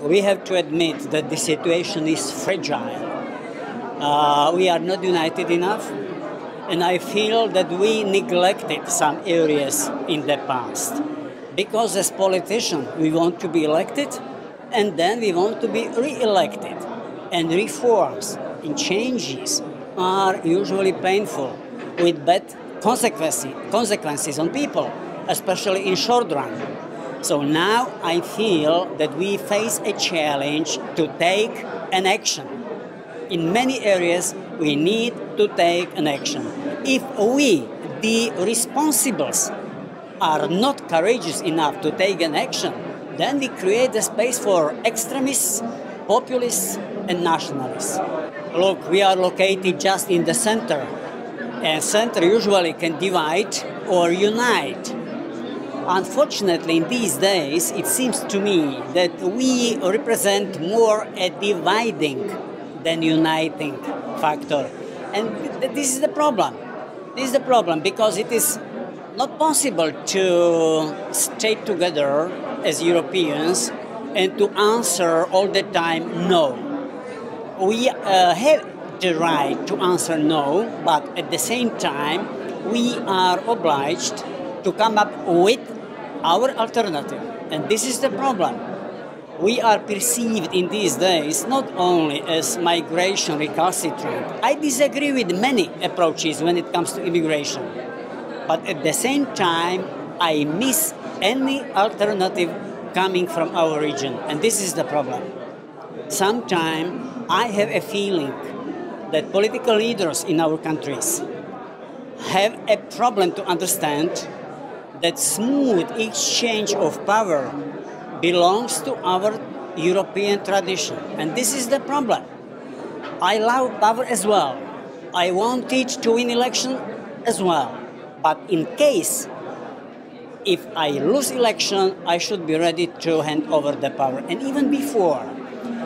We have to admit that the situation is fragile. We are not united enough, and I feel that we neglected some areas in the past. Because as politicians, we want to be elected, and then we want to be re-elected. And reforms and changes are usually painful, with bad consequences on people, especially in short run. So now I feel that we face a challenge to take an action. In many areas, we need to take an action. If we, the responsibles, are not courageous enough to take an action, then we create a space for extremists, populists, and nationalists. Look, we are located just in the center, and center usually can divide or unite. Unfortunately, in these days, it seems to me that we represent more a dividing than uniting factor. And this is the problem. This is the problem because it is not possible to stay together as Europeans and to answer all the time no. We have the right to answer no, but at the same time, we are obliged to come up with our alternative. And this is the problem. We are perceived in these days not only as migration recalcitrant. I disagree with many approaches when it comes to immigration. But at the same time, I miss any alternative coming from our region. And this is the problem. Sometimes I have a feeling that political leaders in our countries have a problem to understand that smooth exchange of power belongs to our European tradition. And this is the problem. I love power as well. I wanted to win election as well. But in case, if I lose election, I should be ready to hand over the power. And even before,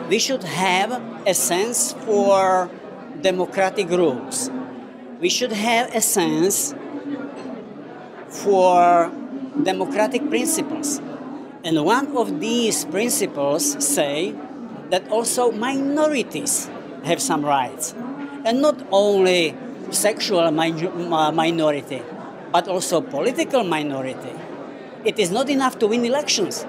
we should have a sense for democratic rules. We should have a sense for democratic principles. And one of these principles say that also minorities have some rights. And not only sexual minority, but also political minority. It is not enough to win elections.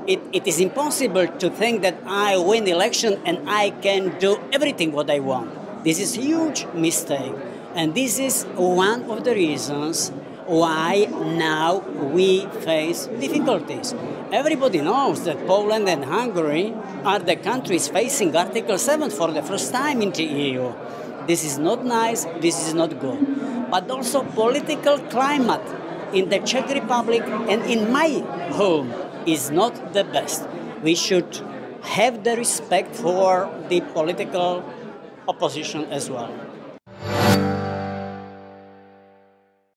It is impossible to think that I win election and I can do everything what I want. This is a huge mistake. And this is one of the reasons why now we face difficulties. Everybody knows that Poland and Hungary are the countries facing Article 7 for the first time in the EU. This is not nice, this is not good. But also political climate in the Czech Republic and in my home is not the best. We should have the respect for the political opposition as well.